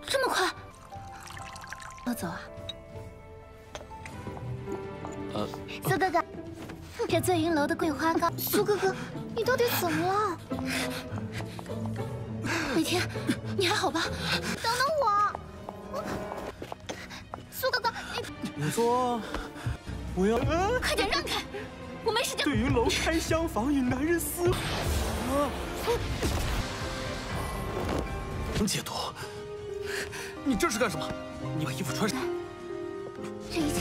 这么快要走啊？苏哥哥，这醉云楼的桂花糕，苏哥哥，你到底怎么了？美天，你还好吧？等等我，苏哥哥，你说我要快点让开，我没时间。醉云楼开厢房与男人厮解毒，你这是干什么？你把衣服穿上。这一切。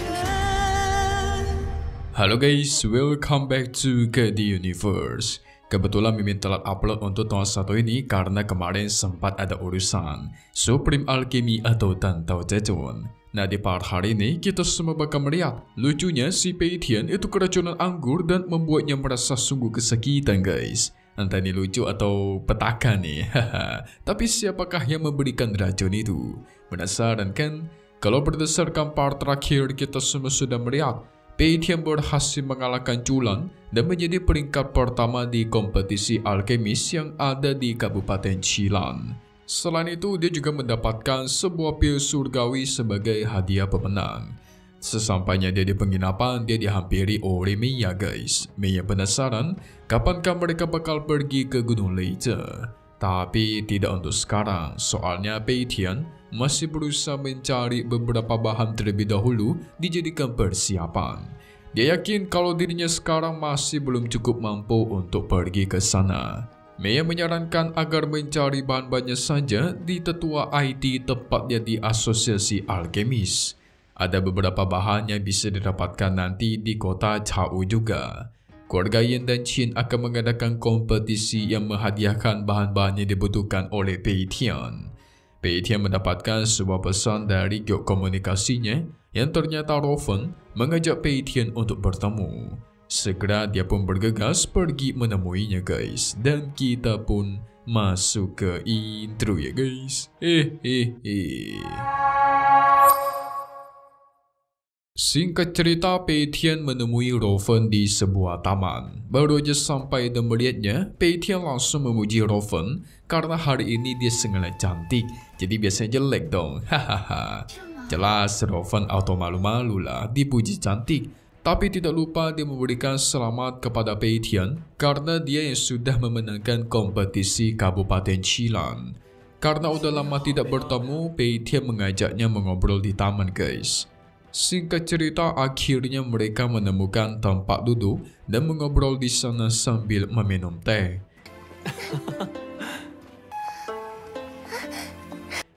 Halo guys, welcome back to KD Universe. Kebetulan Mimin telat upload untuk tahun 1 ini karena kemarin sempat ada urusan Supreme Alchemy atau Tantau Jejun. Nah, di part hari ini kita semua bakal melihat lucunya si Pei Tian itu keracunan anggur dan membuatnya merasa sungguh kesakitan guys. Entah ini lucu atau petaka nih. Tapi siapakah yang memberikan racun itu? Penasaran kan? Kalau berdasarkan part terakhir kita semua sudah melihat Pei Tian berhasil mengalahkan Culan dan menjadi peringkat pertama di kompetisi alkemis yang ada di Kabupaten Chilan. Selain itu, dia juga mendapatkan sebuah pil surgawi sebagai hadiah pemenang. Sesampainya dia di penginapan, dia dihampiri oleh Mia guys. Mia penasaran kapankah mereka bakal pergi ke Gunung Leije. Tapi tidak untuk sekarang, soalnya Pei Tian masih berusaha mencari beberapa bahan terlebih dahulu dijadikan persiapan. Dia yakin kalau dirinya sekarang masih belum cukup mampu untuk pergi ke sana. Mia menyarankan agar mencari bahan-bahannya saja di tetua IT tepatnya di Asosiasi Alkemis. Ada beberapa bahan yang bisa didapatkan nanti di kota Chao juga. Keluarga Yin dan Qin akan mengadakan kompetisi yang menghadiahkan bahan-bahan yang dibutuhkan oleh Pei Tian. Pei Tian mendapatkan sebuah pesan dari giok komunikasinya yang ternyata Rofen mengajak Pei Tian untuk bertemu. Segera dia pun bergegas pergi menemuinya guys. Dan kita pun masuk ke intro ya guys. Singkat cerita, Pei Tian menemui Rofen di sebuah taman. Baru aja sampai dan melihatnya, Pei Tian langsung memuji Rofen karena hari ini dia sangat cantik. Jadi biasanya jelek dong. Hahaha. Jelas Rofen auto malu-malu lah dipuji cantik. Tapi tidak lupa dia memberikan selamat kepada Pei Tian karena dia yang sudah memenangkan kompetisi Kabupaten Chilan. Karena udah lama tidak bertemu, Pei Tian mengajaknya mengobrol di taman guys. Singkat cerita, akhirnya mereka menemukan tempat duduk dan mengobrol di sana sambil meminum teh.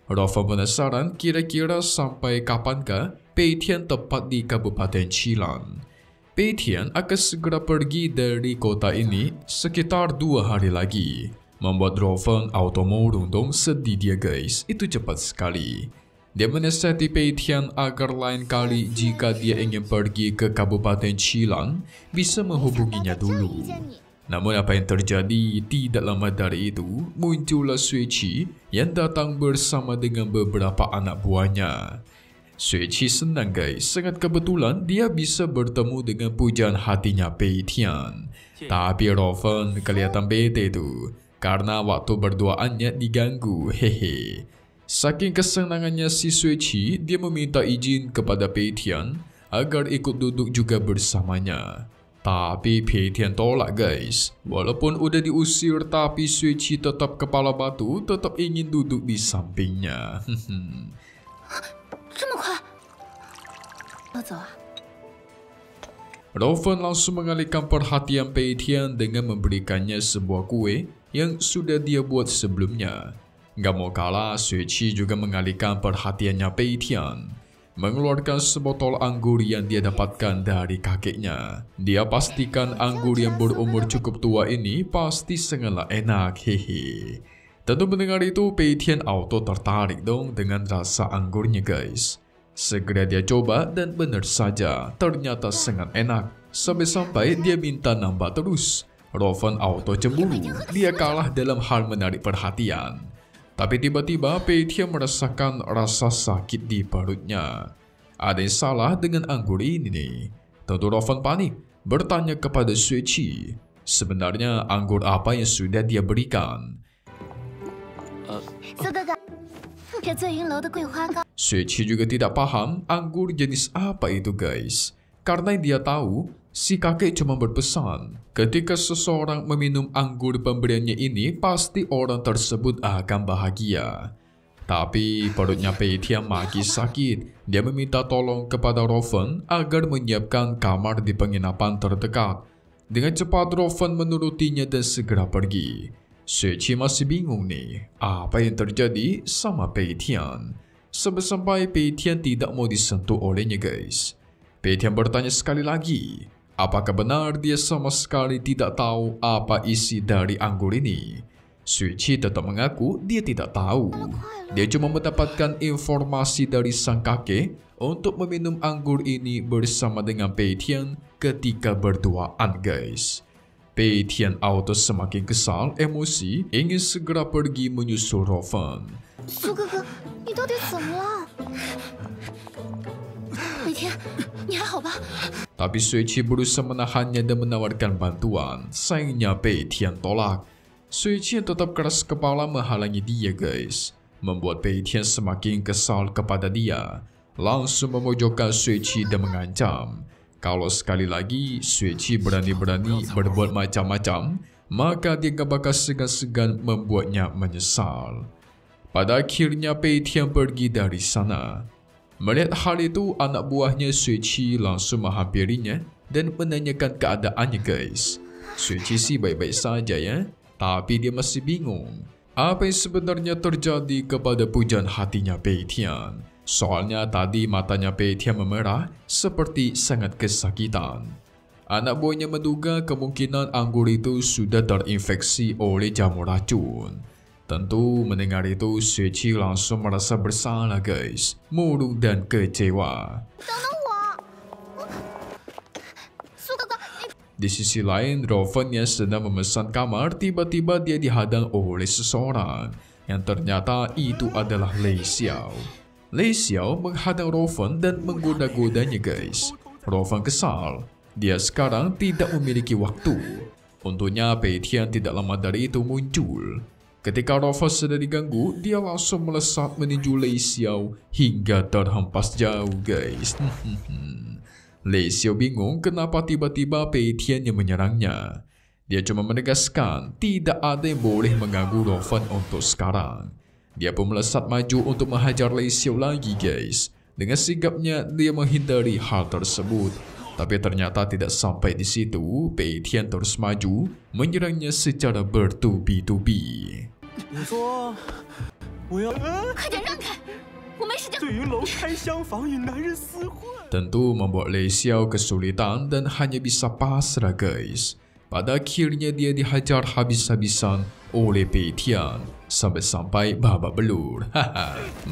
Rofen penasaran kira-kira sampai kapankah Pei Tian tepat di Kabupaten Chilan. Pei Tian akan segera pergi dari kota ini sekitar 2 hari lagi. Membuat Rofen auto merundung sedih dia guys, itu cepat sekali. Dia menasihati Pei Tian agar lain kali jika dia ingin pergi ke Kabupaten Chilan bisa menghubunginya dulu. Namun apa yang terjadi, tidak lama dari itu muncullah Sui Qi yang datang bersama dengan beberapa anak buahnya. Sui Qi senang guys, sangat kebetulan dia bisa bertemu dengan pujaan hatinya Pei Tian. Tapi Rofen kelihatan bete tuh karena waktu berduaannya diganggu. Hehe. Saking kesenangannya si Sui Qi, dia meminta izin kepada Pei Tian agar ikut duduk juga bersamanya. Tapi Pei Tian tolak guys. Walaupun udah diusir, tapi Sui Qi tetap kepala batu, tetap ingin duduk di sampingnya. Rofen langsung mengalihkan perhatian Pei Tian dengan memberikannya sebuah kue yang sudah dia buat sebelumnya. Gak mau kalah, Sui Qi juga mengalihkan perhatiannya Pei Tian. Mengeluarkan sebotol anggur yang dia dapatkan dari kakeknya. Dia pastikan anggur yang berumur cukup tua ini pasti sangatlah enak, hehe. Tentu mendengar itu, Pei Tian auto tertarik dong dengan rasa anggurnya guys. Segera dia coba dan benar saja, ternyata sangat enak. Sampai-sampai dia minta nambah terus. Rofen auto cemburu, dia kalah dalam hal menarik perhatian. Tapi tiba-tiba Pei Tian merasakan rasa sakit di perutnya. Ada yang salah dengan anggur ini nih. Tentu Rofen panik, bertanya kepada Sui Qi. Sebenarnya anggur apa yang sudah dia berikan? 苏哥哥，这醉云楼的桂花糕， Xueqi juga tidak paham anggur jenis apa itu guys. Karena dia tahu si kakek cuma berpesan ketika seseorang meminum anggur pemberiannya ini pasti orang tersebut akan bahagia. Tapi perutnya Pei Tian makin sakit. Dia meminta tolong kepada Rofen agar menyiapkan kamar di penginapan terdekat. Dengan cepat Rofen menurutinya dan segera pergi. Xueqi masih bingung nih, apa yang terjadi sama Pei Tian. Sampai Pei Tian tidak mau disentuh olehnya guys. Pei Tian bertanya sekali lagi, apakah benar dia sama sekali tidak tahu apa isi dari anggur ini? Xueqi tetap mengaku dia tidak tahu. Dia cuma mendapatkan informasi dari sang kakek untuk meminum anggur ini bersama dengan Pei Tian ketika berduaan guys. Pei Tian auto semakin kesal, emosi, ingin segera pergi menyusul Rofen. 苏哥哥，你到底怎么了？北天，你还好吧？ Tapi Xueqi berusaha menahannya dan menawarkan bantuan. Sayangnya Pei Tian tolak. Xueqi tetap keras kepala menghalangi dia guys. Membuat Pei Tian semakin kesal kepada dia. Langsung memojokkan Xueqi dan mengancam. Kalau sekali lagi Xueqi berani-berani berbuat macam-macam, maka dia gak bakal segan-segan membuatnya menyesal. Pada akhirnya Pei Tian pergi dari sana. Melihat hal itu, anak buahnya Xueqi langsung menghampirinya dan menanyakan keadaannya guys. Xueqi sih baik-baik saja ya, tapi dia masih bingung apa yang sebenarnya terjadi kepada pujaan hatinya Pei Tian. Soalnya tadi matanya Pei Tian memerah seperti sangat kesakitan. Anak buahnya menduga kemungkinan anggur itu sudah terinfeksi oleh jamur racun. Tentu mendengar itu Xueqi langsung merasa bersalah guys, murung dan kecewa. 等等我，苏哥哥，你 Di sisi lain, Rofen yang sedang memesan kamar tiba-tiba dia dihadang oleh seseorang yang ternyata itu adalah Lei Xiao. Lei Xiao menghadang Rofen dan menggoda-godanya guys. Rofen kesal. Dia sekarang tidak memiliki waktu. Untungnya Pei Tian tidak lama dari itu muncul. Ketika Rofen sedang diganggu, dia langsung melesat menuju Lei Xiao hingga terhempas jauh guys. Lei Xiao bingung kenapa tiba-tiba Pei Tian yang menyerangnya. Dia cuma menegaskan tidak ada yang boleh mengganggu Rofen untuk sekarang. Dia pun melesat maju untuk menghajar Lei Xiao lagi guys. Dengan sigapnya dia menghindari hal tersebut. Tapi ternyata tidak sampai di situ, Pei Tian terus maju menyerangnya secara bertubi-tubi. 我说，我要快点让开，我没时间。醉云楼开厢房与男人厮混。 Tentu membuat Lei Xiao kesulitan dan hanya bisa pasrah guys. Pada akhirnya dia dihajar habis-habisan oleh Pei Tian sampai-sampai babak belur.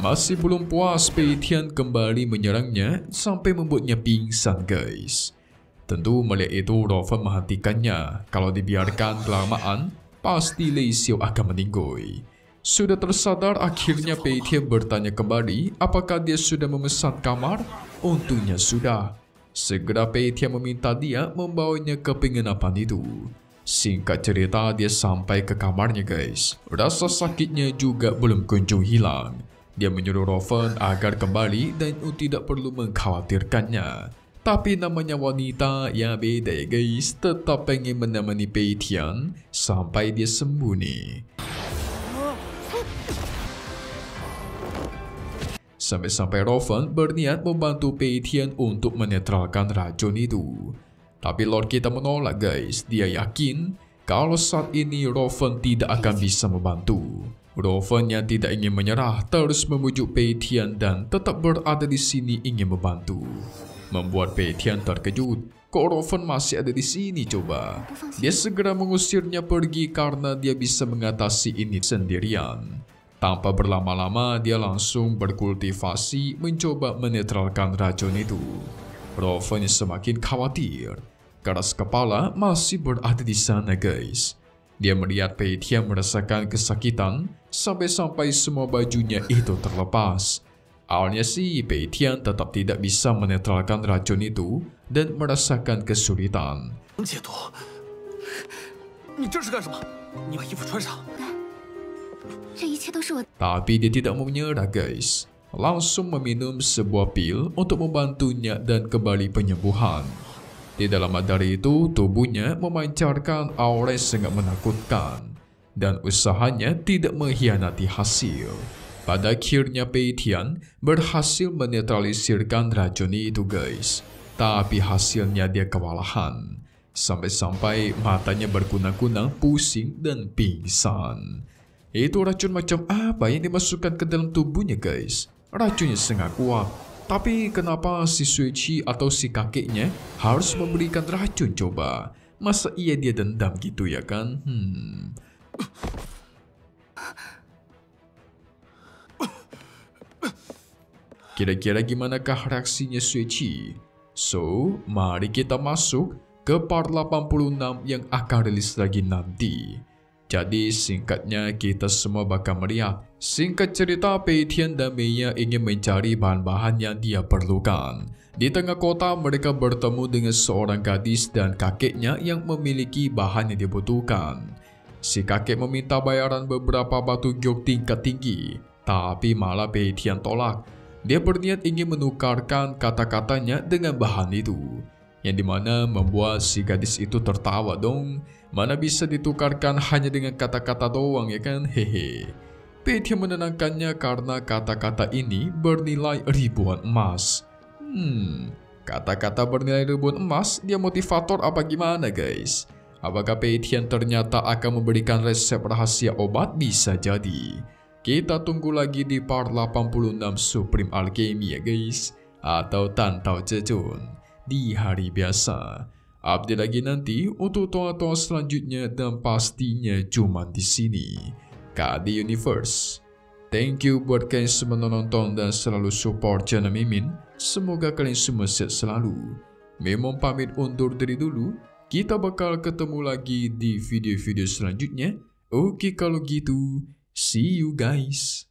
Masih belum puas, Pei Tian kembali menyerangnya sampai membuatnya pingsan guys. Tentu melihat itu Rofen menghentikannya. Kalau dibiarkan kelamaan, pasti Lei Xiao akan meninggoy. Sudah tersadar akhirnya Pei Tian bertanya kembali apakah dia sudah memesan kamar. Untungnya sudah. Segera Pei Tian meminta dia membawanya ke penginapan itu. Singkat cerita, dia sampai ke kamarnya guys. Rasa sakitnya juga belum kunjung hilang. Dia menyuruh Rofen agar kembali dan tidak perlu mengkhawatirkannya. Tapi namanya wanita ya beda ya guys, tetap pengen menemani Pei Tian sampai dia sembuh nih. Sampai-sampai Rofen berniat membantu Pei Tian untuk menetralkan racun itu. Tapi Lord kita menolak guys. Dia yakin kalau saat ini Rofen tidak akan bisa membantu. Rofen yang tidak ingin menyerah terus memujuk Pei Tian dan tetap berada di sini ingin membantu. Membuat Pei Tian terkejut. Kok Rofen masih ada di sini coba? Dia segera mengusirnya pergi karena dia bisa mengatasi ini sendirian. Tanpa berlama-lama, dia langsung berkultivasi mencoba menetralkan racun itu. Rofen semakin khawatir. Keras kepala masih berada di sana guys. Dia melihat Pei Tian merasakan kesakitan sampai-sampai semua bajunya itu terlepas. Awalnya sih Pei Tian tetap tidak bisa menetralkan racun itu dan merasakan kesulitan. 你这是干什么？你把衣服穿上。这一切都是我。 Tapi dia tidak mau menyerah guys. Langsung meminum sebuah pil untuk membantunya dan kembali penyembuhan. Tidak lama dari itu, tubuhnya memancarkan aura yang sangat menakutkan. Dan usahanya tidak mengkhianati hasil. Pada akhirnya Pei Tian berhasil menetralisirkan racun itu guys. Tapi hasilnya dia kewalahan. Sampai-sampai matanya berkunang-kunang, pusing dan pingsan. Itu racun macam apa yang dimasukkan ke dalam tubuhnya guys? Racunnya sangat kuat. Tapi kenapa si Suichi atau si kakeknya harus memberikan racun coba? Masa iya dia dendam gitu ya kan? Kira-kira gimanakah reaksinya Suichi? So, mari kita masuk ke part 86 yang akan rilis lagi nanti. Jadi singkatnya kita semua bakal melihat singkat cerita Pei Tian dan Meiya ingin mencari bahan-bahan yang dia perlukan. Di tengah kota mereka bertemu dengan seorang gadis dan kakeknya yang memiliki bahan yang dibutuhkan. Si kakek meminta bayaran beberapa batu giok tingkat tinggi, tapi malah Pei Tian tolak. Dia berniat ingin menukarkan kata-katanya dengan bahan itu, yang dimana membuat si gadis itu tertawa dong. Mana bisa ditukarkan hanya dengan kata-kata doang ya kan, hehe. Pei Tian menenangkannya karena kata-kata ini bernilai ribuan emas. Kata-kata bernilai ribuan emas, dia motivator apa gimana guys? Apakah Pei Tian ternyata akan memberikan resep rahasia obat? Bisa jadi. Kita tunggu lagi di part 86 Supreme Alchemy ya guys. Atau Tantau Zejun di hari biasa. Update lagi nanti untuk tonton selanjutnya dan pastinya cuma di sini. KD Universe. Thank you buat kalian semua menonton dan selalu support channel Mimin. Semoga kalian semua sehat selalu. Memang pamit undur diri dulu. Kita bakal ketemu lagi di video-video selanjutnya. Oke kalau gitu, see you guys.